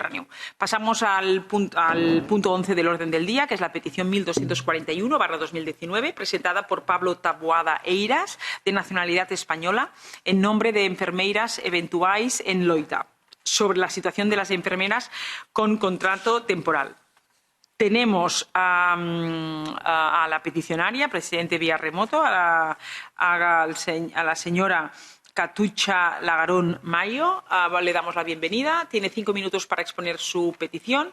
Mediterráneo. Pasamos al punto 11 del orden del día, que es la petición 1241/2019, presentada por Pablo Taboada Eiras, de nacionalidad española, en nombre de enfermeiras eventuais en Loita, sobre la situación de las enfermeras con contrato temporal. Tenemos a la peticionaria, presidente vía remoto, a la señora Catucha Lagarón Mayo. Le damos la bienvenida. Tiene 5 minutos para exponer su petición.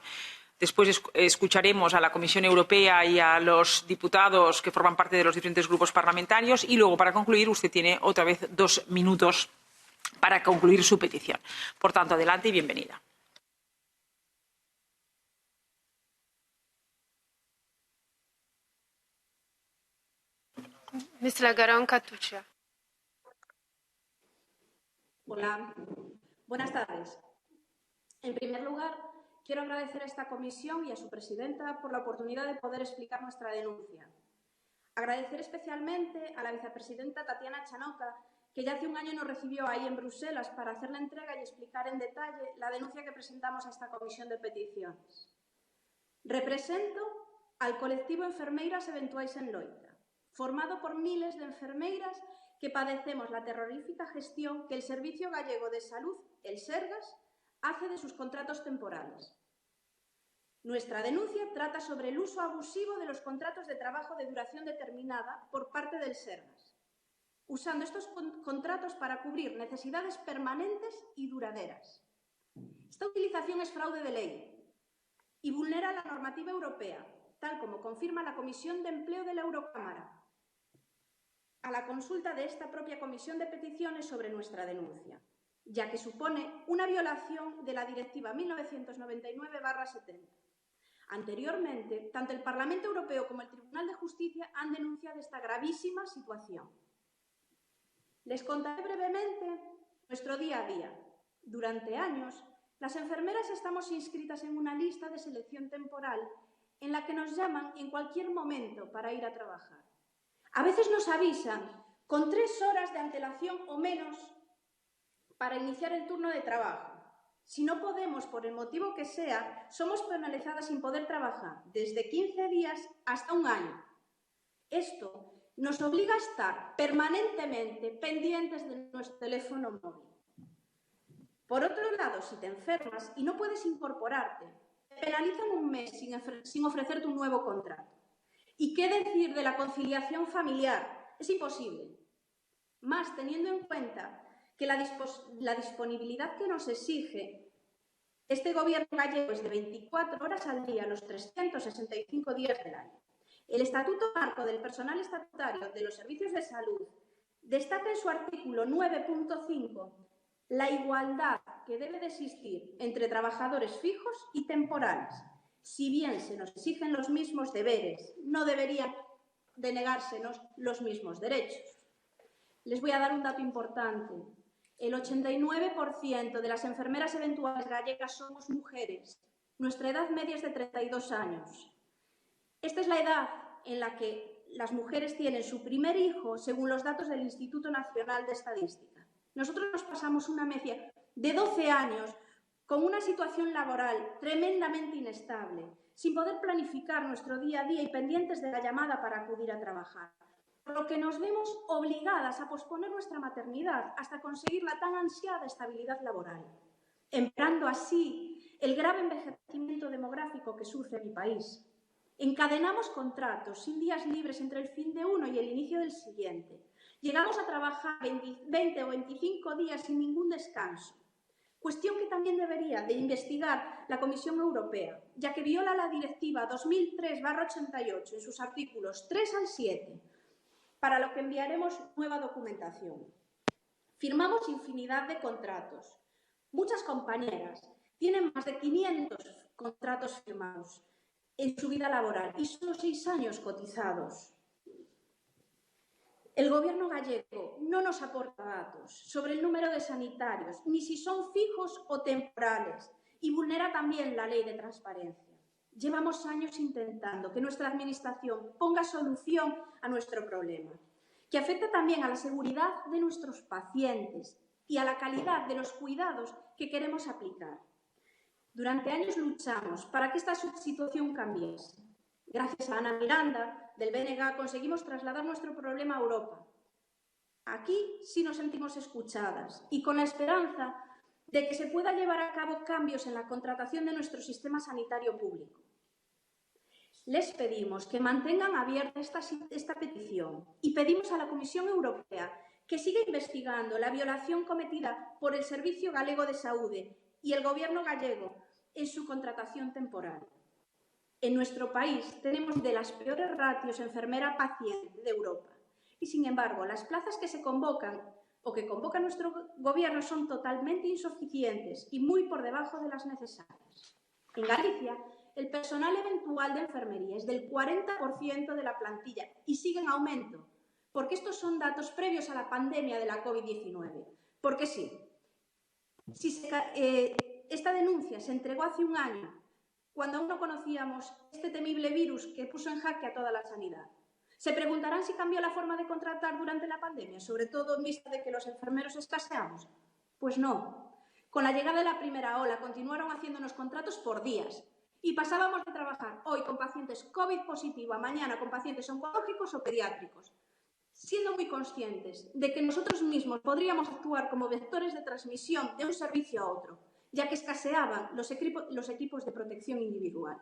Después escucharemos a la Comisión Europea y a los diputados que forman parte de los diferentes grupos parlamentarios. Y luego, para concluir, usted tiene otra vez 2 minutos para concluir su petición. Por tanto, adelante y bienvenida. Ms. Lagarón Catucha. Hola, buenas tardes. En primer lugar, quiero agradecer a esta comisión y a su presidenta por la oportunidad de poder explicar nuestra denuncia. Agradecer especialmente a la vicepresidenta Tatiana Chanoca, que ya hace un año nos recibió ahí en Bruselas para hacer la entrega y explicar en detalle la denuncia que presentamos a esta comisión de peticiones. Represento al colectivo Enfermeiras Eventuais en Loita, formado por miles de enfermeiras que padecemos la terrorífica gestión que el Servicio Gallego de Salud, el Sergas, hace de sus contratos temporales. Nuestra denuncia trata sobre el uso abusivo de los contratos de trabajo de duración determinada por parte del Sergas, usando estos contratos para cubrir necesidades permanentes y duraderas. Esta utilización es fraude de ley y vulnera la normativa europea, tal como confirma la Comisión de Empleo de la Eurocámara, a la consulta de esta propia Comisión de Peticiones sobre nuestra denuncia, ya que supone una violación de la Directiva 1999/70. Anteriormente, tanto el Parlamento Europeo como el Tribunal de Justicia han denunciado esta gravísima situación. Les contaré brevemente nuestro día a día. Durante años, las enfermeras estamos inscritas en una lista de selección temporal en la que nos llaman en cualquier momento para ir a trabajar. A veces nos avisan con 3 horas de antelación o menos para iniciar el turno de trabajo. Si no podemos, por el motivo que sea, somos penalizadas sin poder trabajar desde 15 días hasta 1 año. Esto nos obliga a estar permanentemente pendientes de nuestro teléfono móvil. Por otro lado, si te enfermas y no puedes incorporarte, te penalizan 1 mes sin ofrecerte un nuevo contrato. ¿Y qué decir de la conciliación familiar? Es imposible. Más teniendo en cuenta que la disponibilidad que nos exige este gobierno gallego es de 24 horas al día, los 365 días del año. El Estatuto Marco del Personal Estatutario de los Servicios de Salud destaca en su artículo 9.5 la igualdad que debe de existir entre trabajadores fijos y temporales. Si bien se nos exigen los mismos deberes, no deberían denegársenos los mismos derechos. Les voy a dar un dato importante. El 89% de las enfermeras eventuales gallegas somos mujeres. Nuestra edad media es de 32 años. Esta es la edad en la que las mujeres tienen su primer hijo, según los datos del Instituto Nacional de Estadística. Nosotros nos pasamos una media de 12 años con una situación laboral tremendamente inestable, sin poder planificar nuestro día a día y pendientes de la llamada para acudir a trabajar, por lo que nos vemos obligadas a posponer nuestra maternidad hasta conseguir la tan ansiada estabilidad laboral, empeorando así el grave envejecimiento demográfico que sufre mi país. Encadenamos contratos sin días libres entre el fin de uno y el inicio del siguiente. Llegamos a trabajar 20 o 25 días sin ningún descanso. Cuestión que también debería de investigar la Comisión Europea, ya que viola la Directiva 2003/88 en sus artículos 3 al 7, para lo que enviaremos nueva documentación. Firmamos infinidad de contratos. Muchas compañeras tienen más de 500 contratos firmados en su vida laboral y solo 6 años cotizados. El Gobierno gallego no nos aporta datos sobre el número de sanitarios, ni si son fijos o temporales, y vulnera también la ley de transparencia. Llevamos años intentando que nuestra Administración ponga solución a nuestro problema, que afecta también a la seguridad de nuestros pacientes y a la calidad de los cuidados que queremos aplicar. Durante años luchamos para que esta situación cambiese. Gracias a Ana Miranda, del BNG, conseguimos trasladar nuestro problema a Europa. Aquí sí nos sentimos escuchadas y con la esperanza de que se pueda llevar a cabo cambios en la contratación de nuestro sistema sanitario público. Les pedimos que mantengan abierta esta petición y pedimos a la Comisión Europea que siga investigando la violación cometida por el Servicio Galego de Saúde y el Gobierno gallego en su contratación temporal. En nuestro país tenemos de las peores ratios enfermera-paciente de Europa y, sin embargo, las plazas que se convocan o que convoca nuestro Gobierno son totalmente insuficientes y muy por debajo de las necesarias. En Galicia, el personal eventual de enfermería es del 40% de la plantilla y sigue en aumento, porque estos son datos previos a la pandemia de la COVID-19. Porque sí, esta denuncia se entregó hace un año, cuando aún no conocíamos este temible virus que puso en jaque a toda la sanidad. Se preguntarán si cambió la forma de contratar durante la pandemia, sobre todo en vista de que los enfermeros escaseamos. Pues no. Con la llegada de la primera ola continuaron haciéndonos contratos por días y pasábamos de trabajar hoy con pacientes COVID positivo a mañana con pacientes oncológicos o pediátricos, siendo muy conscientes de que nosotros mismos podríamos actuar como vectores de transmisión de un servicio a otro, ya que escaseaban los equipos de protección individual.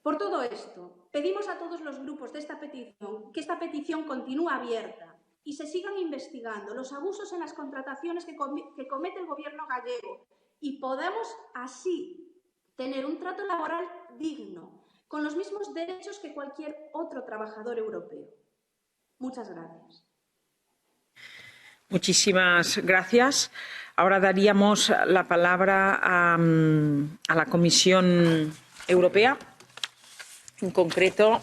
Por todo esto, pedimos a todos los grupos de esta petición que esta petición continúe abierta y se sigan investigando los abusos en las contrataciones que comete el Gobierno gallego y podamos así tener un trato laboral digno, con los mismos derechos que cualquier otro trabajador europeo. Muchas gracias. Muchísimas gracias. Ahora daríamos la palabra a la Comisión Europea, en concreto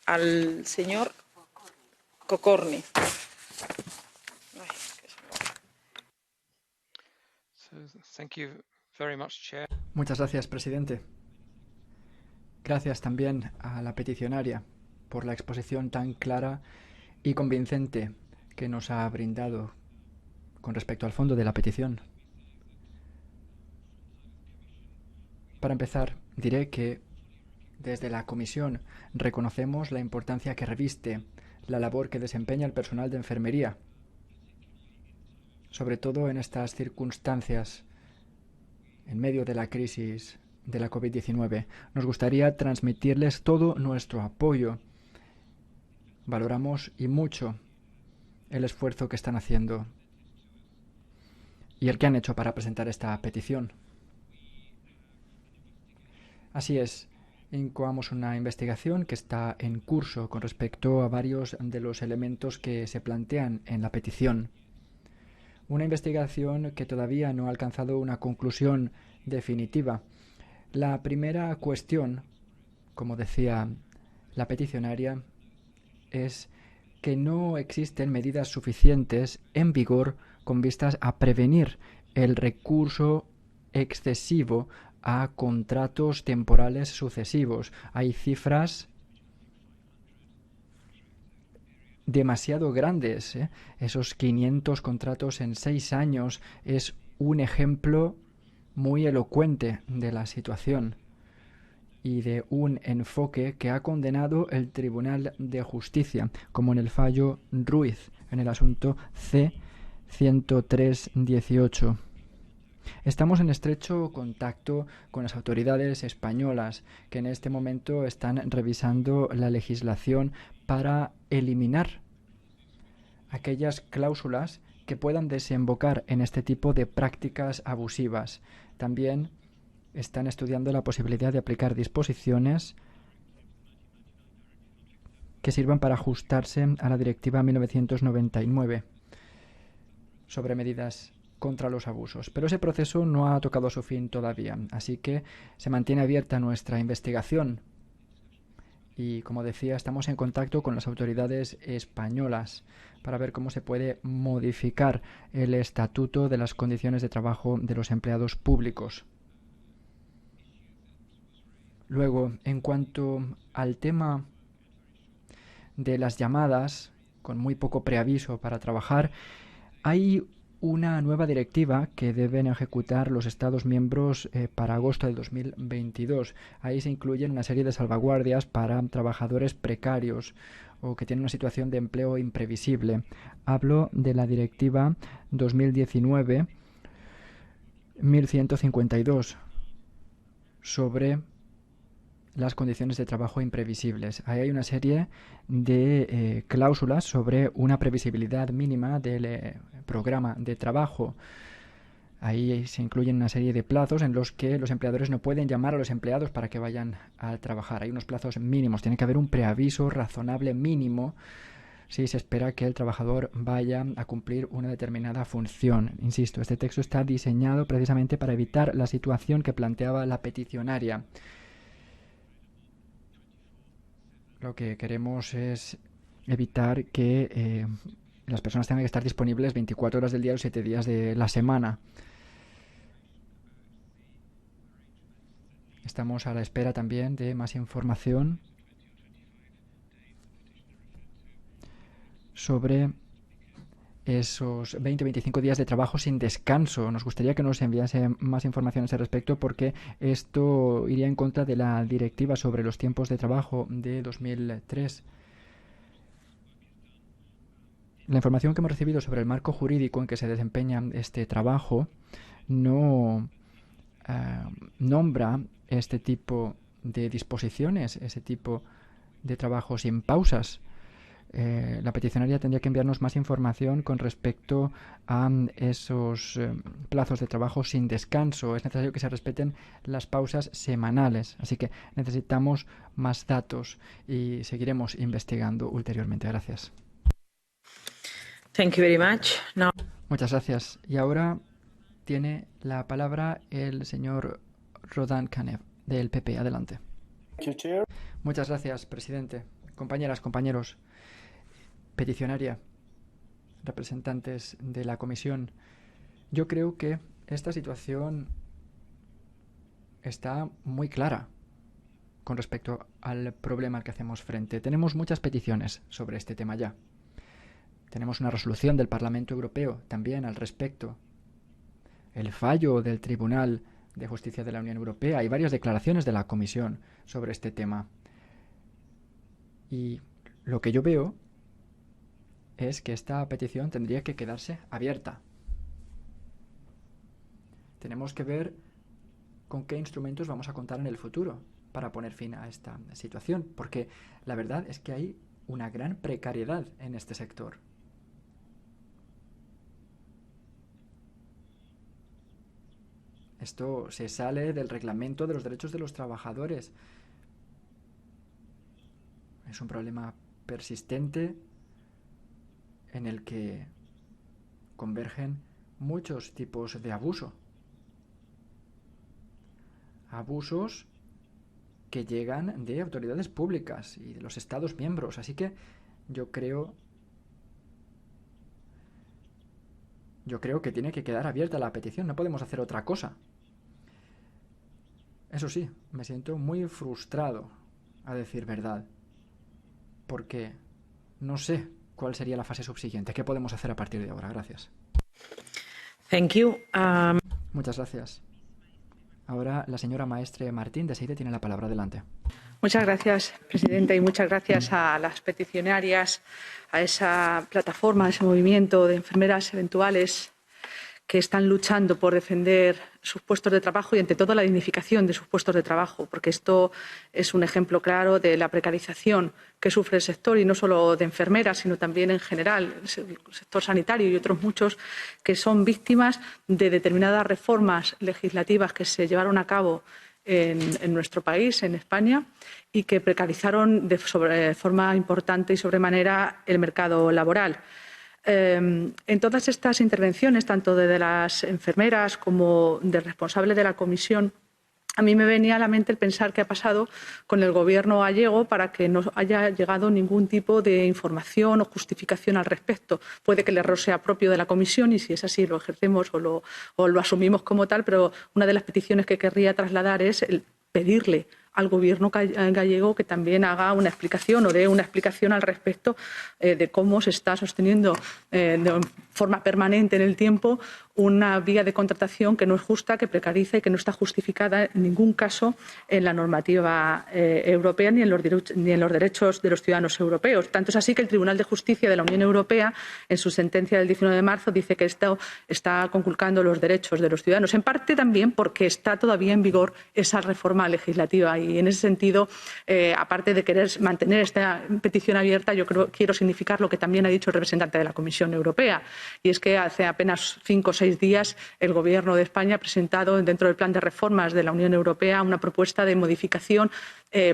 al señor Cocorni. Muchas gracias, presidente. Gracias también a la peticionaria por la exposición tan clara y convincente que nos ha brindado con respecto al fondo de la petición. Para empezar, diré que desde la Comisión reconocemos la importancia que reviste la labor que desempeña el personal de enfermería, sobre todo en estas circunstancias, en medio de la crisis de la COVID-19. Nos gustaría transmitirles todo nuestro apoyo. Valoramos y mucho el esfuerzo que están haciendo y el que han hecho para presentar esta petición. Así es, incoamos una investigación que está en curso con respecto a varios de los elementos que se plantean en la petición. Una investigación que todavía no ha alcanzado una conclusión definitiva. La primera cuestión, como decía la peticionaria, es que no existen medidas suficientes en vigor con vistas a prevenir el recurso excesivo a contratos temporales sucesivos. Hay cifras demasiado grandes, ¿eh? Esos 500 contratos en 6 años es un ejemplo muy elocuente de la situación y de un enfoque que ha condenado el Tribunal de Justicia, como en el fallo Ruiz, en el asunto C-103-18. Estamos en estrecho contacto con las autoridades españolas, que en este momento están revisando la legislación para eliminar aquellas cláusulas que puedan desembocar en este tipo de prácticas abusivas. También están estudiando la posibilidad de aplicar disposiciones que sirvan para ajustarse a la Directiva 1999 sobre medidas contra los abusos. Pero ese proceso no ha tocado su fin todavía, así que se mantiene abierta nuestra investigación. Y, como decía, estamos en contacto con las autoridades españolas para ver cómo se puede modificar el estatuto de las condiciones de trabajo de los empleados públicos. Luego, en cuanto al tema de las llamadas con muy poco preaviso para trabajar, hay una nueva directiva que deben ejecutar los Estados miembros para agosto del 2022. Ahí se incluyen una serie de salvaguardias para trabajadores precarios o que tienen una situación de empleo imprevisible. Hablo de la directiva 2019-1152 sobre las condiciones de trabajo imprevisibles. Ahí hay una serie de cláusulas sobre una previsibilidad mínima del programa de trabajo. Ahí se incluyen una serie de plazos en los que los empleadores no pueden llamar a los empleados para que vayan a trabajar. Hay unos plazos mínimos. Tiene que haber un preaviso razonable mínimo si se espera que el trabajador vaya a cumplir una determinada función. Insisto, este texto está diseñado precisamente para evitar la situación que planteaba la peticionaria. Lo que queremos es evitar que las personas tengan que estar disponibles 24 horas del día o 7 días de la semana. Estamos a la espera también de más información sobre esos 20-25 días de trabajo sin descanso. Nos gustaría que nos enviase más información a ese respecto porque esto iría en contra de la directiva sobre los tiempos de trabajo de 2003. La información que hemos recibido sobre el marco jurídico en que se desempeña este trabajo no nombra este tipo de disposiciones, ese tipo de trabajo sin pausas. La peticionaria tendría que enviarnos más información con respecto a esos plazos de trabajo sin descanso. Es necesario que se respeten las pausas semanales. Así que necesitamos más datos y seguiremos investigando ulteriormente. Gracias. Thank you very much. Now... Muchas gracias. Y ahora tiene la palabra el señor Rodan Canev, del PP. Adelante. Muchas gracias, presidente. Compañeras, compañeros. Peticionaria, representantes de la Comisión. Yo creo que esta situación está muy clara con respecto al problema al que hacemos frente. Tenemos muchas peticiones sobre este tema ya. Tenemos una resolución del Parlamento Europeo también al respecto. El fallo del Tribunal de Justicia de la Unión Europea y varias declaraciones de la Comisión sobre este tema. Y lo que yo veo es que esta petición tendría que quedarse abierta. Tenemos que ver con qué instrumentos vamos a contar en el futuro para poner fin a esta situación, porque la verdad es que hay una gran precariedad en este sector. Esto se sale del reglamento de los derechos de los trabajadores. Es un problema persistente en el que convergen muchos tipos de abuso. Abusos que llegan de autoridades públicas y de los Estados miembros. Así que yo creo que tiene que quedar abierta la petición. No podemos hacer otra cosa. Eso sí, me siento muy frustrado, a decir verdad, porque no sé cuál sería la fase subsiguiente. ¿Qué podemos hacer a partir de ahora? Gracias. Thank you. Muchas gracias. Ahora la señora Maestre Martín de Seide tiene la palabra. Adelante. Muchas gracias, presidenta, y muchas gracias a las peticionarias, a esa plataforma, a ese movimiento de enfermeras eventuales que están luchando por defender sus puestos de trabajo y, ante todo, la dignificación de sus puestos de trabajo, porque esto es un ejemplo claro de la precarización que sufre el sector, y no solo de enfermeras, sino también en general, el sector sanitario y otros muchos que son víctimas de determinadas reformas legislativas que se llevaron a cabo en nuestro país, en España, y que precarizaron de forma importante y sobremanera el mercado laboral. En todas estas intervenciones, tanto de las enfermeras como del responsable de la comisión, a mí me venía a la mente el pensar qué ha pasado con el Gobierno gallego para que no haya llegado ningún tipo de información o justificación al respecto. Puede que el error sea propio de la comisión y, si es así, lo ejercemos o lo asumimos como tal, pero una de las peticiones que querría trasladar es el pedirle al Gobierno gallego que también haga una explicación o dé una explicación al respecto de cómo se está sosteniendo de forma permanente en el tiempo una vía de contratación que no es justa, que precariza y que no está justificada en ningún caso en la normativa europea ni en los derechos de los ciudadanos europeos. Tanto es así que el Tribunal de Justicia de la Unión Europea, en su sentencia del 19 de marzo, dice que esto está conculcando los derechos de los ciudadanos, en parte también porque está todavía en vigor esa reforma legislativa. Y en ese sentido, aparte de querer mantener esta petición abierta, yo quiero significar lo que también ha dicho el representante de la Comisión Europea, y es que hace apenas 5 o 6 días el Gobierno de España ha presentado dentro del plan de reformas de la Unión Europea una propuesta de modificación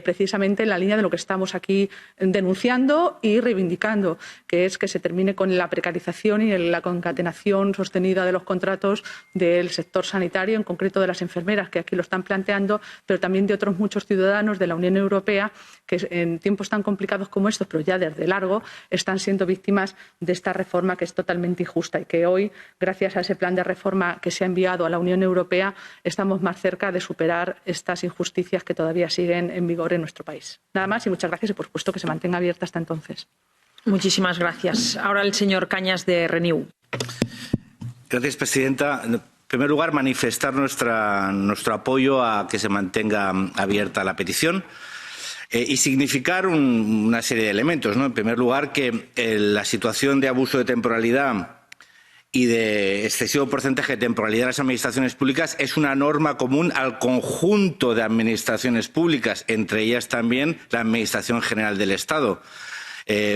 precisamente en la línea de lo que estamos aquí denunciando y reivindicando, que es que se termine con la precarización y la concatenación sostenida de los contratos del sector sanitario, en concreto de las enfermeras, que aquí lo están planteando, pero también de otros muchos ciudadanos de la Unión Europea que en tiempos tan complicados como estos, pero ya desde largo, están siendo víctimas de esta reforma que es totalmente injusta y que hoy, gracias a ese plan de reforma que se ha enviado a la Unión Europea, estamos más cerca de superar estas injusticias que todavía siguen en vigor en nuestro país. Nada más y muchas gracias y, por supuesto, que se mantenga abierta hasta entonces. Muchísimas gracias. Ahora el señor Cañas de Renew. Gracias, presidenta. En primer lugar, manifestar nuestro apoyo a que se mantenga abierta la petición y significar una serie de elementos, ¿no? En primer lugar, que la situación de abuso de temporalidad y de excesivo porcentaje de temporalidad en las administraciones públicas es una norma común al conjunto de administraciones públicas, entre ellas también la Administración General del Estado.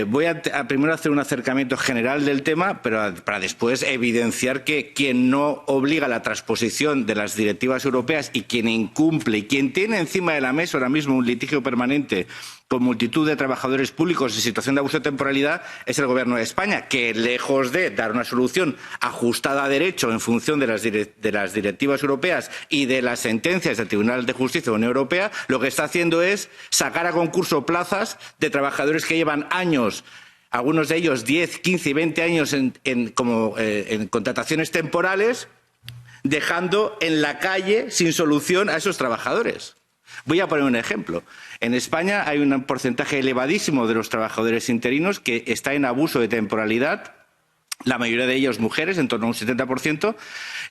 Voy a primero hacer un acercamiento general del tema, pero para después evidenciar que quien no obliga a la transposición de las directivas europeas y quien incumple y quien tiene encima de la mesa ahora mismo un litigio permanente con multitud de trabajadores públicos en situación de abuso de temporalidad es el Gobierno de España, que lejos de dar una solución ajustada a derecho en función de las directivas europeas y de las sentencias del Tribunal de Justicia de la Unión Europea, lo que está haciendo es sacar a concurso plazas de trabajadores que llevan años, algunos de ellos 10, 15 y 20 años en contrataciones temporales, dejando en la calle sin solución a esos trabajadores. Voy a poner un ejemplo. En España hay un porcentaje elevadísimo de los trabajadores interinos que está en abuso de temporalidad, la mayoría de ellos mujeres, en torno a un 70%,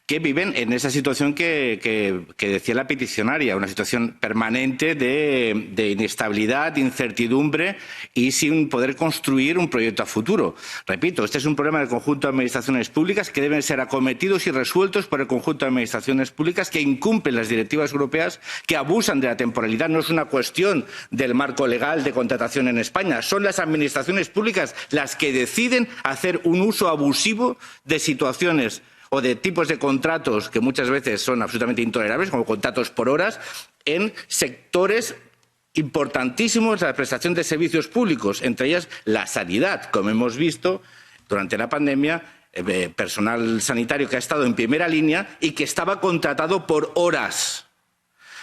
que viven en esa situación que decía la peticionaria, una situación permanente de inestabilidad, de incertidumbre y sin poder construir un proyecto a futuro. Repito, este es un problema del conjunto de administraciones públicas que deben ser acometidos y resueltos por el conjunto de administraciones públicas que incumplen las directivas europeas, que abusan de la temporalidad. No es una cuestión del marco legal de contratación en España, son las administraciones públicas las que deciden hacer un uso abusivo de situaciones o de tipos de contratos que muchas veces son absolutamente intolerables, como contratos por horas, en sectores importantísimos de la prestación de servicios públicos, entre ellas la sanidad, como hemos visto durante la pandemia, personal sanitario que ha estado en primera línea y que estaba contratado por horas.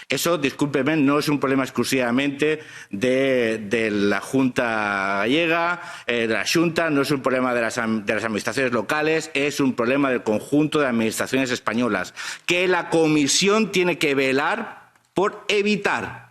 Eso, discúlpeme, no es un problema exclusivamente de la Junta gallega, de la Xunta, no es un problema de las administraciones locales, es un problema del conjunto de administraciones españolas, que la Comisión tiene que velar por evitar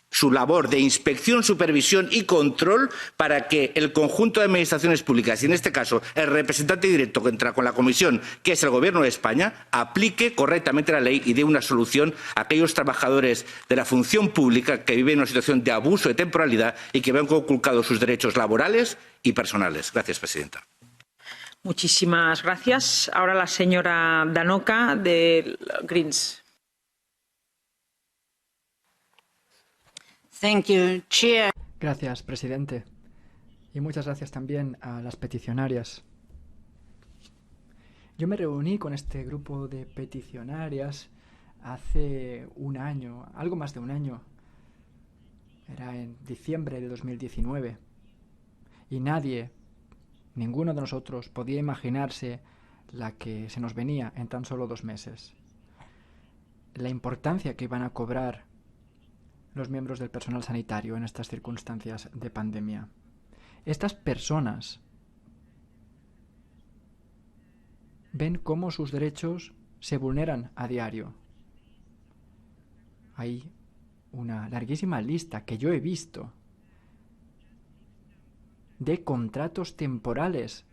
su labor de inspección, supervisión y control para que el conjunto de administraciones públicas, y en este caso el representante directo que entra con la Comisión, que es el Gobierno de España, aplique correctamente la ley y dé una solución a aquellos trabajadores de la función pública que viven en una situación de abuso de temporalidad y que ven conculcados sus derechos laborales y personales. Gracias, presidenta. Muchísimas gracias. Ahora la señora Danoka de Greens. Thank you, Chair. Gracias, presidente. Y muchas gracias también a las peticionarias. Yo me reuní con este grupo de peticionarias hace un año, algo más de un año. Era en diciembre de 2019. Y nadie, ninguno de nosotros, podía imaginarse la que se nos venía en tan solo 2 meses. La importancia que iban a cobrar los miembros del personal sanitario en estas circunstancias de pandemia. Estas personas ven cómo sus derechos se vulneran a diario. Hay una larguísima lista que yo he visto de contratos temporales.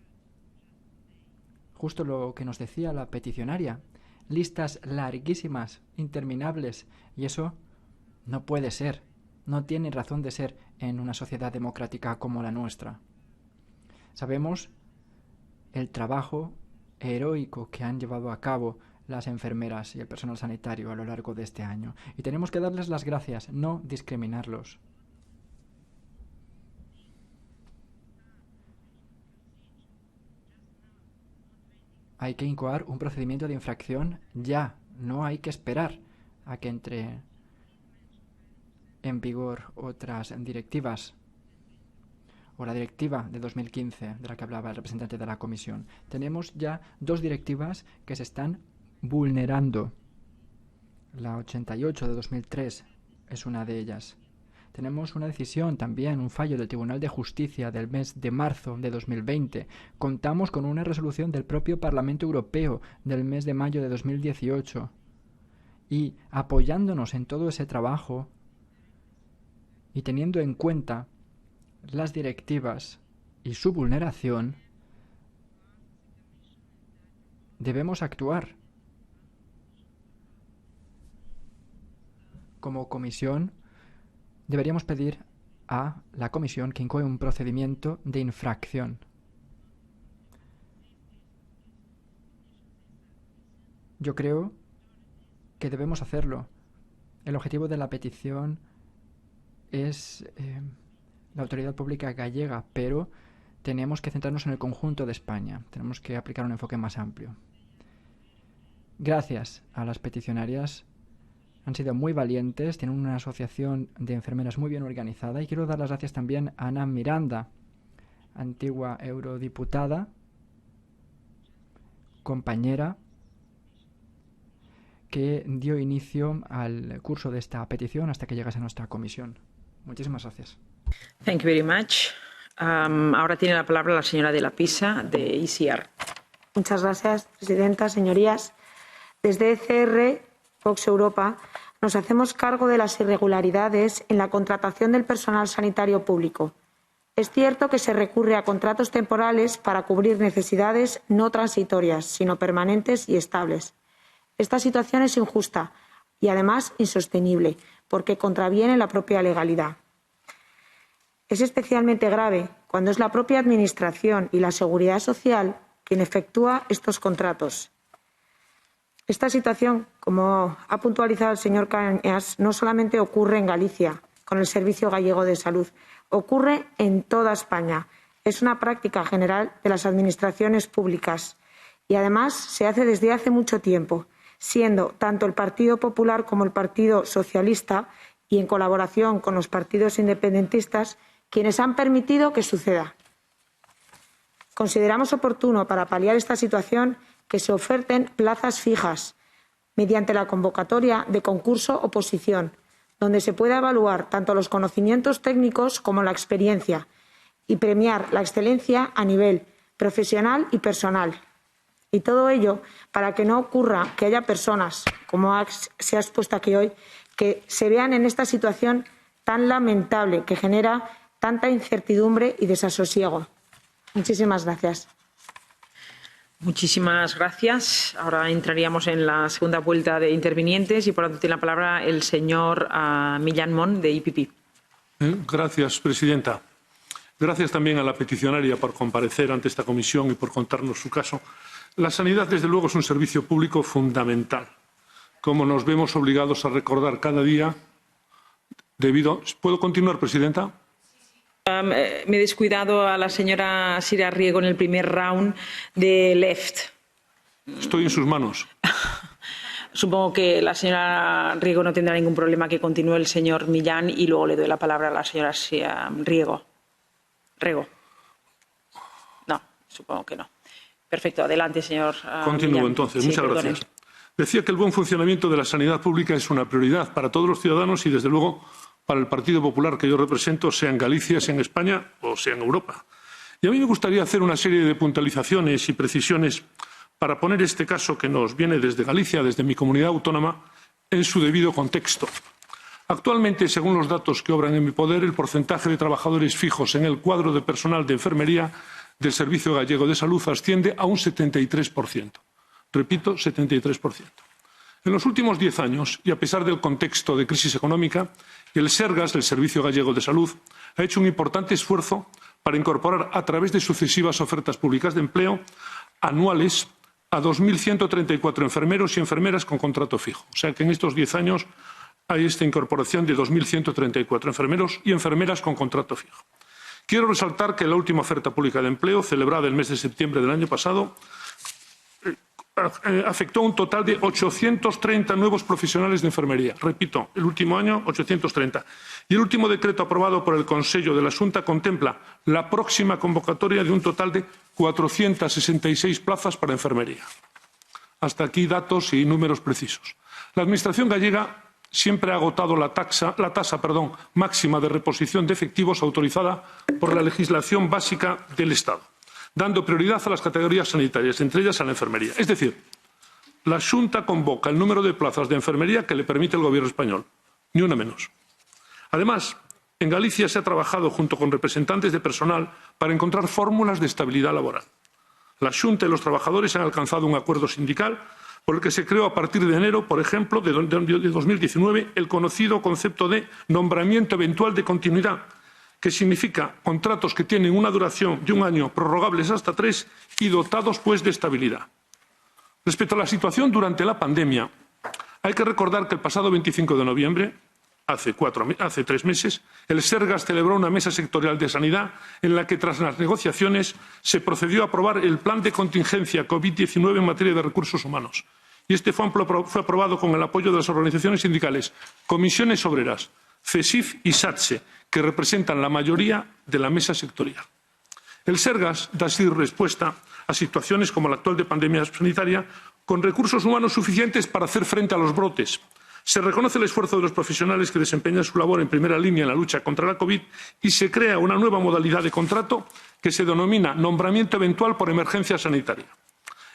Justo lo que nos decía la peticionaria. Listas larguísimas, interminables. Y eso no puede ser. No tiene razón de ser en una sociedad democrática como la nuestra. Sabemos el trabajo heroico que han llevado a cabo las enfermeras y el personal sanitario a lo largo de este año. Y tenemos que darles las gracias, no discriminarlos. Hay que incoar un procedimiento de infracción ya. No hay que esperar a que entre en vigor otras directivas o la directiva de 2015 de la que hablaba el representante de la Comisión. Tenemos ya 2 directivas que se están vulnerando. La 88 de 2003 es una de ellas. Tenemos una decisión también, un fallo del Tribunal de Justicia del mes de marzo de 2020. Contamos con una resolución del propio Parlamento Europeo del mes de mayo de 2018. Y apoyándonos en todo ese trabajo y teniendo en cuenta las directivas y su vulneración, debemos actuar. Como comisión, deberíamos pedir a la Comisión que incoe un procedimiento de infracción. Yo creo que debemos hacerlo. El objetivo de la petición es la autoridad pública gallega, pero tenemos que centrarnos en el conjunto de España. Tenemos que aplicar un enfoque más amplio. Gracias a las peticionarias. Han sido muy valientes, tienen una asociación de enfermeras muy bien organizada y quiero dar las gracias también a Ana Miranda, antigua eurodiputada, compañera, que dio inicio al curso de esta petición hasta que llegase a nuestra comisión. Muchísimas gracias. Thank you very much. Ahora tiene la palabra la señora de la Pisa, de ECR. Muchas gracias, presidenta, señorías. Desde ECR, Vox Europa, nos hacemos cargo de las irregularidades en la contratación del personal sanitario público. Es cierto que se recurre a contratos temporales para cubrir necesidades no transitorias, sino permanentes y estables. Esta situación es injusta y, además, insostenible, porque contraviene la propia legalidad. Es especialmente grave cuando es la propia Administración y la Seguridad Social quien efectúa estos contratos. Esta situación, como ha puntualizado el señor Cañas, no solamente ocurre en Galicia, con el Servicio Gallego de Salud, ocurre en toda España. Es una práctica general de las administraciones públicas y, además, se hace desde hace mucho tiempo, siendo tanto el Partido Popular como el Partido Socialista, y en colaboración con los partidos independentistas, quienes han permitido que suceda. Consideramos oportuno, para paliar esta situación, que se oferten plazas fijas mediante la convocatoria de concurso-oposición, donde se pueda evaluar tanto los conocimientos técnicos como la experiencia y premiar la excelencia a nivel profesional y personal. Y todo ello para que no ocurra que haya personas, como se ha expuesto aquí hoy, que se vean en esta situación tan lamentable que genera tanta incertidumbre y desasosiego. Muchísimas gracias. Muchísimas gracias. Ahora entraríamos en la segunda vuelta de intervinientes y por lo tanto tiene la palabra el señor Millán Mon, de IPP. Gracias, presidenta. Gracias también a la peticionaria por comparecer ante esta comisión y por contarnos su caso. La sanidad, desde luego, es un servicio público fundamental, como nos vemos obligados a recordar cada día debido... ¿Puedo continuar, presidenta? Me he descuidado a la señora Sira Riego en el primer round de Left. Estoy en sus manos. Supongo que la señora Riego no tendrá ningún problema, que continúe el señor Millán y luego le doy la palabra a la señora Riego. No, supongo que no. Perfecto, adelante, señor Continúo Millán. entonces. Sí, muchas perdone. gracias. Decía que el buen funcionamiento de la sanidad pública es una prioridad para todos los ciudadanos y, desde luego, para el Partido Popular que yo represento, sea en Galicia, sea en España o sea en Europa. Y a mí me gustaría hacer una serie de puntualizaciones y precisiones para poner este caso, que nos viene desde Galicia, desde mi comunidad autónoma, en su debido contexto. Actualmente, según los datos que obran en mi poder, el porcentaje de trabajadores fijos en el cuadro de personal de enfermería del Servicio Gallego de Salud asciende a un 73%. Repito, 73%. En los últimos 10 años, y a pesar del contexto de crisis económica, el Sergas, el Servicio Gallego de Salud, ha hecho un importante esfuerzo para incorporar a través de sucesivas ofertas públicas de empleo anuales a 2.134 enfermeros y enfermeras con contrato fijo. O sea que en estos 10 años hay esta incorporación de 2.134 enfermeros y enfermeras con contrato fijo. Quiero resaltar que la última oferta pública de empleo, celebrada el mes de septiembre del año pasado, afectó a un total de 830 nuevos profesionales de enfermería. Repito, el último año 830. Y el último decreto aprobado por el Consejo de la Xunta contempla la próxima convocatoria de un total de 466 plazas para enfermería. Hasta aquí datos y números precisos. La Administración gallega siempre ha agotado la tasa máxima de reposición de efectivos autorizada por la legislación básica del Estado, dando prioridad a las categorías sanitarias, entre ellas a la enfermería. Es decir, la Xunta convoca el número de plazas de enfermería que le permite el Gobierno español, ni una menos. Además, en Galicia se ha trabajado junto con representantes de personal para encontrar fórmulas de estabilidad laboral. La Xunta y los trabajadores han alcanzado un acuerdo sindical por el que se creó a partir de enero, por ejemplo, de 2019, el conocido concepto de nombramiento eventual de continuidad, que significa contratos que tienen una duración de 1 año, prorrogables hasta 3 y dotados, pues, de estabilidad. Respecto a la situación durante la pandemia, hay que recordar que el pasado 25 de noviembre, hace 3 meses, el Sergas celebró una mesa sectorial de sanidad en la que, tras las negociaciones, se procedió a aprobar el plan de contingencia COVID-19 en materia de recursos humanos. Y este fue aprobado con el apoyo de las organizaciones sindicales, comisiones obreras, CESIF y SATSE, que representan la mayoría de la mesa sectorial. El Sergas da así respuesta a situaciones como la actual de pandemia sanitaria con recursos humanos suficientes para hacer frente a los brotes. Se reconoce el esfuerzo de los profesionales que desempeñan su labor en primera línea en la lucha contra la COVID y se crea una nueva modalidad de contrato que se denomina nombramiento eventual por emergencia sanitaria.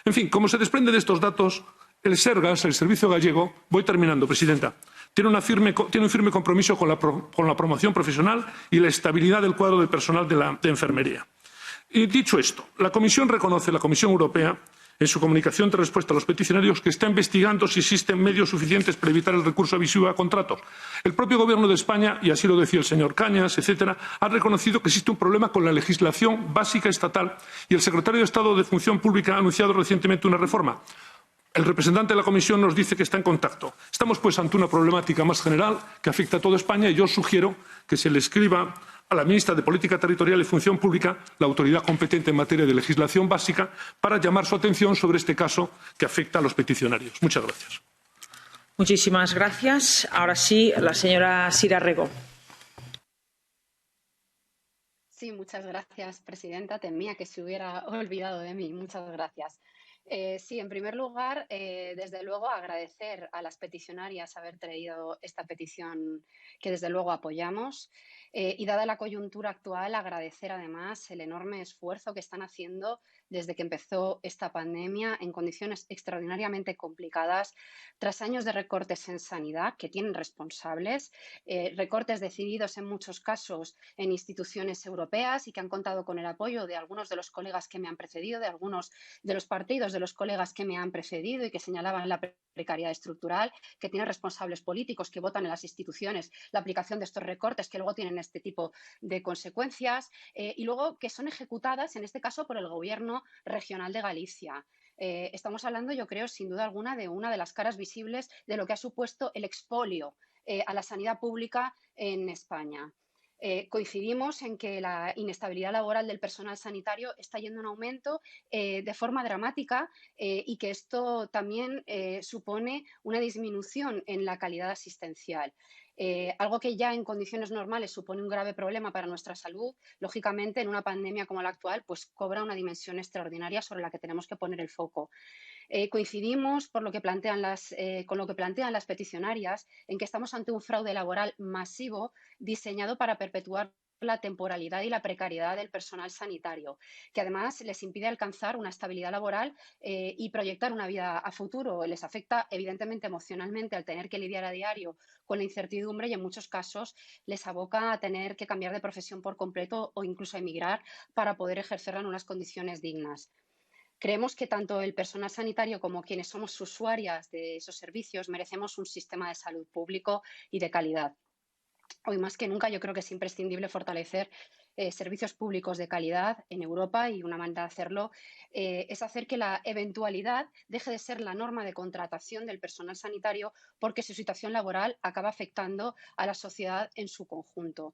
En fin, como se desprende de estos datos, el Sergas, el Servicio Gallego, voy terminando, presidenta, tiene un firme compromiso con la promoción profesional y la estabilidad del cuadro de personal de enfermería. Y dicho esto, la Comisión Europea, en su comunicación de respuesta a los peticionarios, que está investigando si existen medios suficientes para evitar el recurso abusivo a contratos. El propio Gobierno de España, y así lo decía el señor Cañas, etcétera, ha reconocido que existe un problema con la legislación básica estatal y el secretario de Estado de Función Pública ha anunciado recientemente una reforma. El representante de la Comisión nos dice que está en contacto. Estamos, pues, ante una problemática más general que afecta a toda España y yo sugiero que se le escriba a la ministra de Política Territorial y Función Pública, la autoridad competente en materia de legislación básica, para llamar su atención sobre este caso que afecta a los peticionarios. Muchas gracias. Muchísimas gracias. Ahora sí, la señora Sira Rego. Sí, muchas gracias, presidenta. Temía que se hubiera olvidado de mí. Muchas gracias. Sí, en primer lugar, desde luego agradecer a las peticionarias haber traído esta petición que desde luego apoyamos y dada la coyuntura actual agradecer además el enorme esfuerzo que están haciendo desde que empezó esta pandemia en condiciones extraordinariamente complicadas tras años de recortes en sanidad que tienen responsables, recortes decididos en muchos casos en instituciones europeas y que han contado con el apoyo de algunos de los colegas que me han precedido, de algunos de los partidos de los colegas que me han precedido y que señalaban la precariedad estructural, que tiene responsables políticos que votan en las instituciones la aplicación de estos recortes que luego tienen este tipo de consecuencias y luego que son ejecutadas, en este caso, por el Gobierno regional de Galicia. Estamos hablando, yo creo, sin duda alguna, de una de las caras visibles de lo que ha supuesto el expolio a la sanidad pública en España. Coincidimos en que la inestabilidad laboral del personal sanitario está yendo en aumento de forma dramática y que esto también supone una disminución en la calidad asistencial. Algo que ya en condiciones normales supone un grave problema para nuestra salud, lógicamente en una pandemia como la actual, pues cobra una dimensión extraordinaria sobre la que tenemos que poner el foco. Coincidimos con lo que plantean las peticionarias en que estamos ante un fraude laboral masivo diseñado para perpetuar la temporalidad y la precariedad del personal sanitario, que además les impide alcanzar una estabilidad laboral y proyectar una vida a futuro. Les afecta evidentemente emocionalmente al tener que lidiar a diario con la incertidumbre y en muchos casos les aboca a tener que cambiar de profesión por completo o incluso a emigrar para poder ejercerla en unas condiciones dignas. Creemos que tanto el personal sanitario como quienes somos usuarias de esos servicios merecemos un sistema de salud público y de calidad. Hoy más que nunca yo creo que es imprescindible fortalecer servicios públicos de calidad en Europa y una manera de hacerlo es hacer que la eventualidad deje de ser la norma de contratación del personal sanitario porque su situación laboral acaba afectando a la sociedad en su conjunto.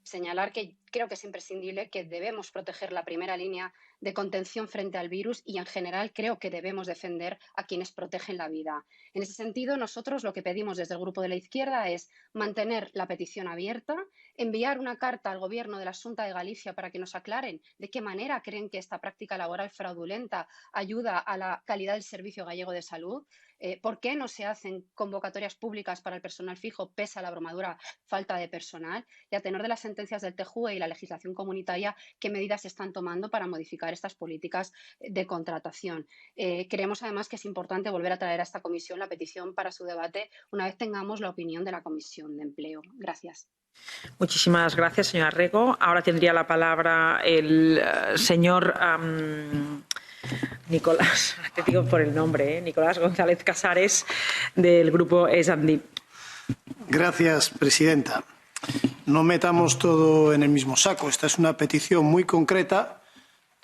Señalar que creo que es imprescindible que debemos proteger la primera línea de contención frente al virus y, en general, creo que debemos defender a quienes protegen la vida. En ese sentido, nosotros lo que pedimos desde el Grupo de la Izquierda es mantener la petición abierta, enviar una carta al Gobierno de la Xunta de Galicia para que nos aclaren de qué manera creen que esta práctica laboral fraudulenta ayuda a la calidad del servicio gallego de salud. ¿Por qué no se hacen convocatorias públicas para el personal fijo pese a la abrumadora falta de personal? Y a tenor de las sentencias del TJUE y la legislación comunitaria, ¿qué medidas se están tomando para modificar estas políticas de contratación? Creemos además que es importante volver a traer a esta comisión la petición para su debate una vez tengamos la opinión de la Comisión de Empleo. Gracias. Muchísimas gracias, señora Rego. Ahora tendría la palabra el señor Nicolás, te digo por el nombre, Nicolás González Casares, del Grupo S&D. Gracias, presidenta. No metamos todo en el mismo saco. Esta es una petición muy concreta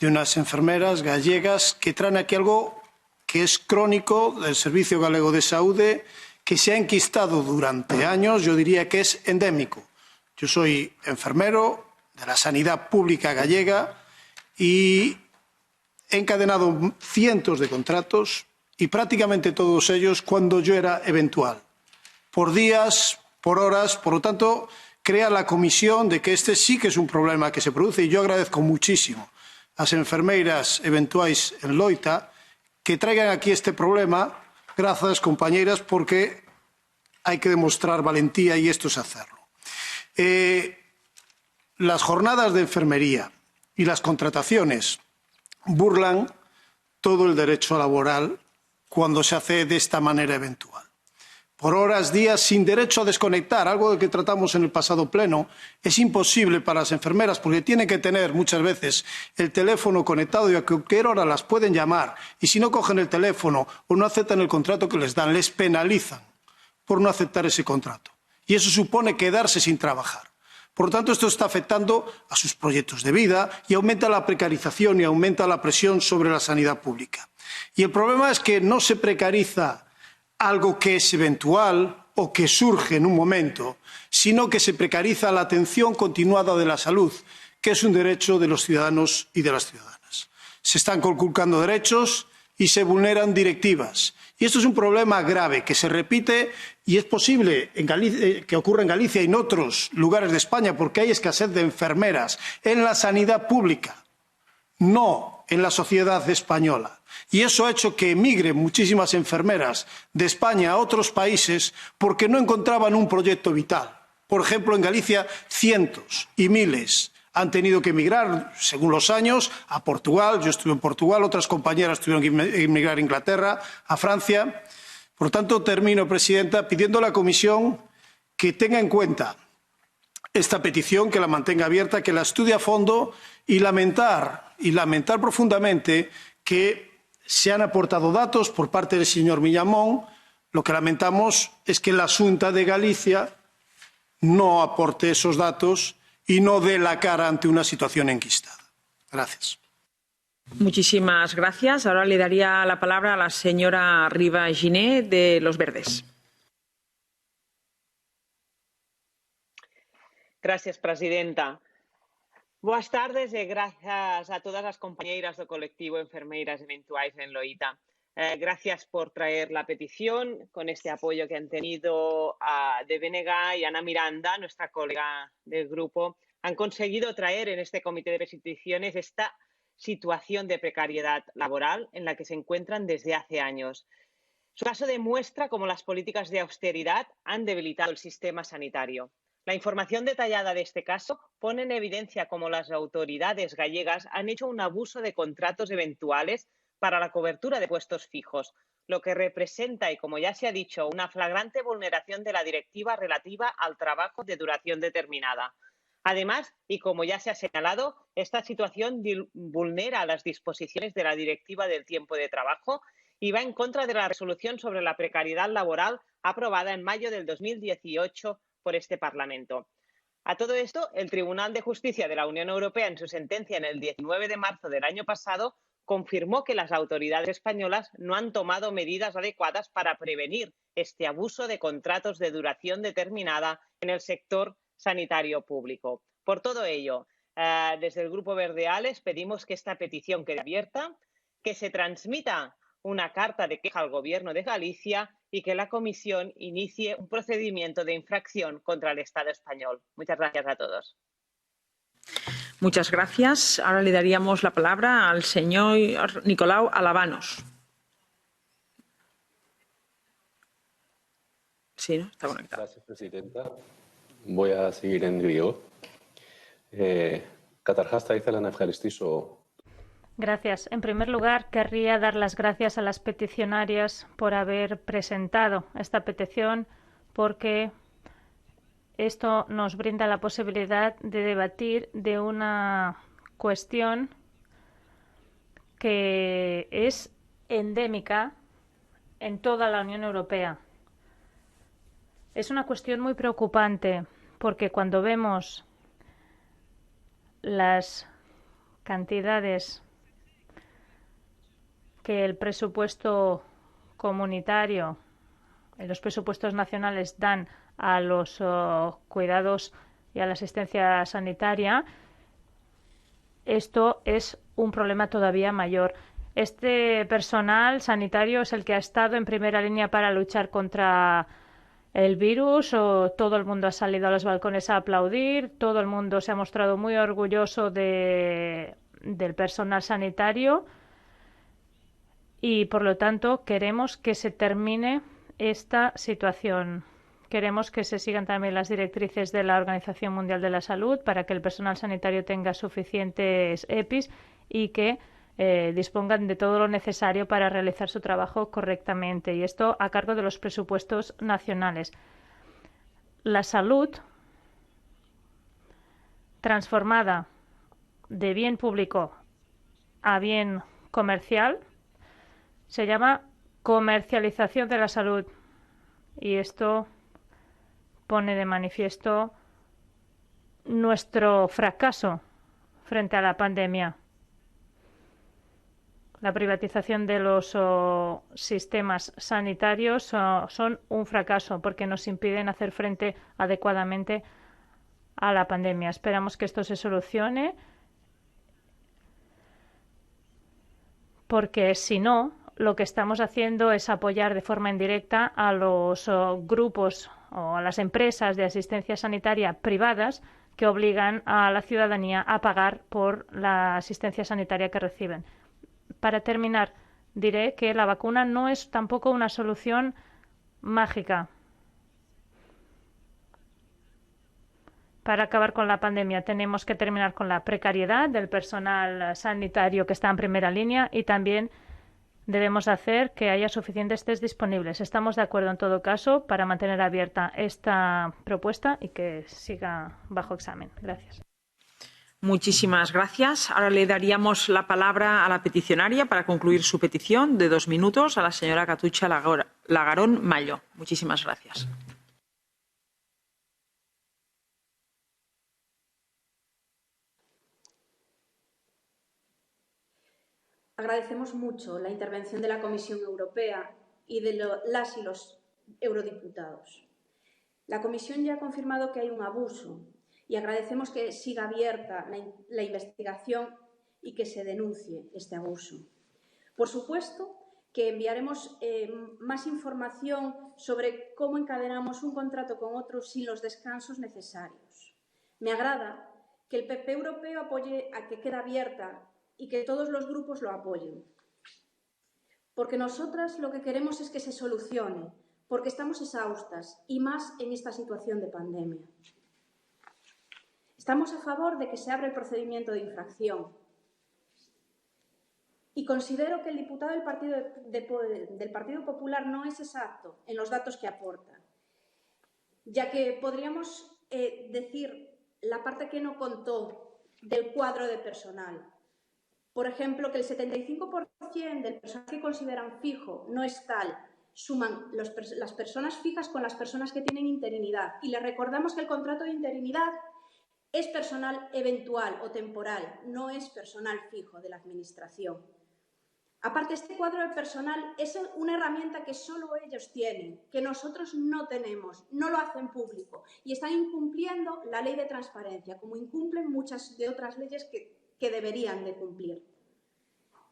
de unas enfermeras gallegas que traen aquí algo que es crónico del Servicio Galego de Saúde, que se ha enquistado durante años, yo diría que es endémico. Yo soy enfermero de la sanidad pública gallega y he encadenado cientos de contratos y prácticamente todos ellos cuando yo era eventual, por días, por horas. Por lo tanto, crea la comisión de que este sí que es un problema que se produce y yo agradezco muchísimo a las enfermeiras eventuais en Loita que traigan aquí este problema. Gracias, compañeras, porque hay que demostrar valentía y esto es hacerlo. Las jornadas de enfermería y las contrataciones burlan todo el derecho laboral cuando se hace de esta manera eventual. Por horas, días, sin derecho a desconectar, algo de que tratamos en el pasado pleno, es imposible para las enfermeras porque tienen que tener muchas veces el teléfono conectado y a cualquier hora las pueden llamar. Y si no cogen el teléfono o no aceptan el contrato que les dan, les penalizan por no aceptar ese contrato. Y eso supone quedarse sin trabajar. Por lo tanto, esto está afectando a sus proyectos de vida y aumenta la precarización y aumenta la presión sobre la sanidad pública. Y el problema es que no se precariza algo que es eventual o que surge en un momento, sino que se precariza la atención continuada de la salud, que es un derecho de los ciudadanos y de las ciudadanas. Se están conculcando derechos y se vulneran directivas. Y esto es un problema grave que se repite y es posible que ocurra en Galicia y en otros lugares de España porque hay escasez de enfermeras en la sanidad pública, no en la sociedad española. Y eso ha hecho que emigren muchísimas enfermeras de España a otros países porque no encontraban un proyecto vital. Por ejemplo, en Galicia, cientos y miles han tenido que emigrar, según los años, a Portugal. Yo estuve en Portugal, otras compañeras tuvieron que emigrar a Inglaterra, a Francia. Por tanto, termino, presidenta, pidiendo a la Comisión que tenga en cuenta esta petición, que la mantenga abierta, que la estudie a fondo y lamentar profundamente que se han aportado datos por parte del señor Millamón. Lo que lamentamos es que la Xunta de Galicia no aporte esos datos y no dé la cara ante una situación enquistada. Gracias. Muchísimas gracias. Ahora le daría la palabra a la señora Riva Giné, de Los Verdes. Gracias, presidenta. Boas tardes e grazas a todas as compañeiras do colectivo Enfermeiras Eventuais en Loita. Gracias por traer la petición con este apoyo que han tenido de BNG y Ana Miranda, nuestra colega del grupo. Han conseguido traer en este comité de peticiones esta situación de precariedad laboral en la que se encuentran desde hace años. Su caso demuestra cómo las políticas de austeridad han debilitado el sistema sanitario. La información detallada de este caso pone en evidencia cómo las autoridades gallegas han hecho un abuso de contratos eventuales para la cobertura de puestos fijos, lo que representa, y como ya se ha dicho, una flagrante vulneración de la directiva relativa al trabajo de duración determinada. Además, y como ya se ha señalado, esta situación vulnera las disposiciones de la Directiva del tiempo de trabajo y va en contra de la resolución sobre la precariedad laboral aprobada en mayo del 2018 por este Parlamento. A todo esto, el Tribunal de Justicia de la Unión Europea, en su sentencia en el 19 de marzo del año pasado, confirmó que las autoridades españolas no han tomado medidas adecuadas para prevenir este abuso de contratos de duración determinada en el sector sanitario público. Por todo ello, desde el Grupo Verdeales pedimos que esta petición quede abierta, que se transmita una carta de queja al Gobierno de Galicia y que la Comisión inicie un procedimiento de infracción contra el Estado español. Muchas gracias a todos. Muchas gracias. Ahora le daríamos la palabra al señor Nicolau Alavanos. Sí, ¿no? Está conectado. Gracias, presidenta. Voy a seguir en griego. Καταρχάς, θα ήθελα να ευχαριστήσω. Gracias. En primer lugar, querría dar las gracias a las peticionarias por haber presentado esta petición, porque esto nos brinda la posibilidad de debatir de una cuestión que es endémica en toda la Unión Europea. Es una cuestión muy preocupante porque cuando vemos las cantidades que el presupuesto comunitario y los presupuestos nacionales dan a los cuidados y a la asistencia sanitaria, esto es un problema todavía mayor. Este personal sanitario es el que ha estado en primera línea para luchar contra el virus, todo el mundo ha salido a los balcones a aplaudir, todo el mundo se ha mostrado muy orgulloso del personal sanitario y, por lo tanto, queremos que se termine esta situación. Queremos que se sigan también las directrices de la Organización Mundial de la Salud para que el personal sanitario tenga suficientes EPIs y que dispongan de todo lo necesario para realizar su trabajo correctamente, y esto a cargo de los presupuestos nacionales. La salud transformada de bien público a bien comercial se llama comercialización de la salud, y esto pone de manifiesto nuestro fracaso frente a la pandemia. La privatización de los sistemas sanitarios son un fracaso porque nos impiden hacer frente adecuadamente a la pandemia. Esperamos que esto se solucione porque, si no, lo que estamos haciendo es apoyar de forma indirecta a los grupos o a las empresas de asistencia sanitaria privadas que obligan a la ciudadanía a pagar por la asistencia sanitaria que reciben. Para terminar, diré que la vacuna no es tampoco una solución mágica para acabar con la pandemia. Tenemos que terminar con la precariedad del personal sanitario que está en primera línea y también debemos hacer que haya suficientes test disponibles. Estamos de acuerdo en todo caso para mantener abierta esta propuesta y que siga bajo examen. Gracias. Muchísimas gracias. Ahora le daríamos la palabra a la peticionaria para concluir su petición de 2 minutos, a la señora Catucha Lagarón Mallo. Muchísimas gracias. Agradecemos mucho la intervención de la Comisión Europea y de las y los eurodiputados. La Comisión ya ha confirmado que hay un abuso y agradecemos que siga abierta la investigación y que se denuncie este abuso. Por supuesto que enviaremos más información sobre cómo encadenamos un contrato con otro sin los descansos necesarios. Me agrada que el PP europeo apoye a que quede abierta y que todos los grupos lo apoyen. Porque nosotras lo que queremos es que se solucione, porque estamos exhaustas y más en esta situación de pandemia. Estamos a favor de que se abra el procedimiento de infracción. Y considero que el diputado del Partido Popular no es exacto en los datos que aporta, ya que podríamos decir la parte que no contó del cuadro de personal. Por ejemplo, que el 75% del personal que consideran fijo no es tal. Suman las personas fijas con las personas que tienen interinidad. Y les recordamos que el contrato de interinidad es personal eventual o temporal, no es personal fijo de la Administración. Aparte, este cuadro de personal es una herramienta que solo ellos tienen, que nosotros no tenemos, no lo hacen público y están incumpliendo la ley de transparencia, como incumplen muchas de otras leyes que deberían de cumplir.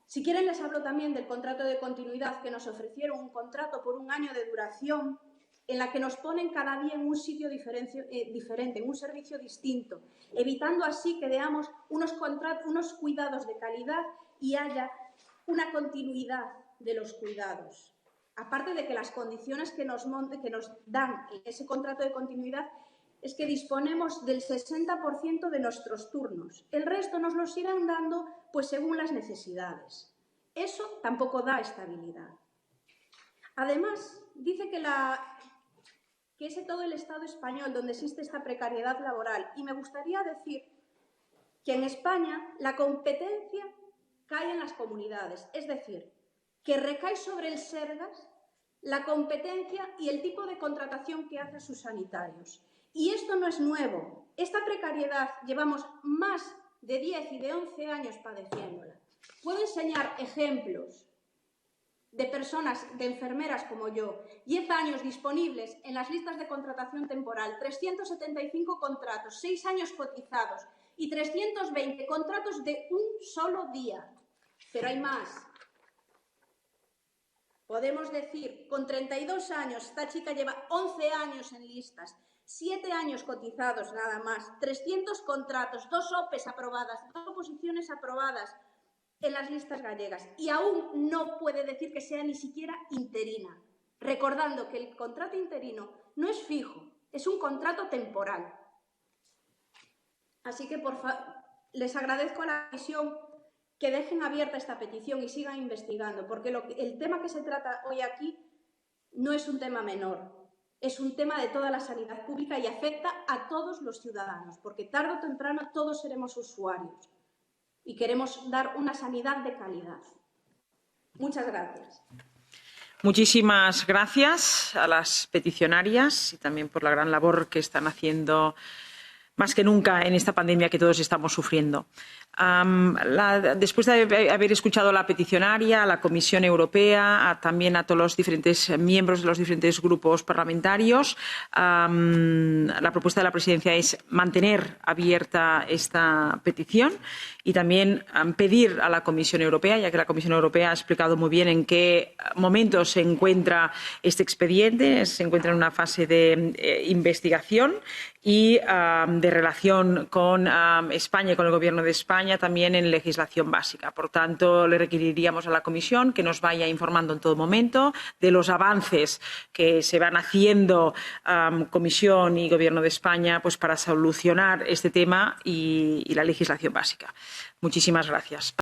Si quieren, les hablo también del contrato de continuidad, que nos ofrecieron un contrato por 1 año de duración en la que nos ponen cada día en un sitio diferente, en un servicio distinto, evitando así que veamos unos cuidados de calidad y haya una continuidad de los cuidados. Aparte de que las condiciones que nos dan en ese contrato de continuidad es que disponemos del 60% de nuestros turnos. El resto nos los irán dando pues según las necesidades. Eso tampoco da estabilidad. Además, dice que es todo el Estado español donde existe esta precariedad laboral. Y me gustaría decir que en España la competencia cae en las comunidades, es decir, que recae sobre el Sergas la competencia y el tipo de contratación que hace sus sanitarios. Y esto no es nuevo. Esta precariedad llevamos más de 10 y de 11 años padeciéndola. Puedo enseñar ejemplos de personas, de enfermeras como yo, 10 años disponibles en las listas de contratación temporal, 375 contratos, 6 años cotizados y 320 contratos de un solo día. Pero hay más. Podemos decir, con 32 años, esta chica lleva 11 años en listas, 7 años cotizados nada más, 300 contratos, 2 OPEs aprobadas, 2 oposiciones aprobadas en las listas gallegas y aún no puede decir que sea ni siquiera interina, recordando que el contrato interino no es fijo, es un contrato temporal. Así que les agradezco a la comisión que dejen abierta esta petición y sigan investigando, porque el tema que se trata hoy aquí no es un tema menor, es un tema de toda la sanidad pública y afecta a todos los ciudadanos, porque tarde o temprano todos seremos usuarios y queremos dar una sanidad de calidad. Muchas gracias. Muchísimas gracias a las peticionarias y también por la gran labor que están haciendo más que nunca en esta pandemia que todos estamos sufriendo. Después de haber escuchado a la peticionaria, a la Comisión Europea, también a todos los diferentes miembros de los diferentes grupos parlamentarios, la propuesta de la Presidencia es mantener abierta esta petición y también pedir a la Comisión Europea, ya que la Comisión Europea ha explicado muy bien en qué momento se encuentra este expediente, se encuentra en una fase de investigación y de relación con España y con el Gobierno de España también en legislación básica. Por tanto, le requeriríamos a la Comisión que nos vaya informando en todo momento de los avances que se van haciendo Comisión y Gobierno de España pues, para solucionar este tema y la legislación básica. Muchísimas gracias.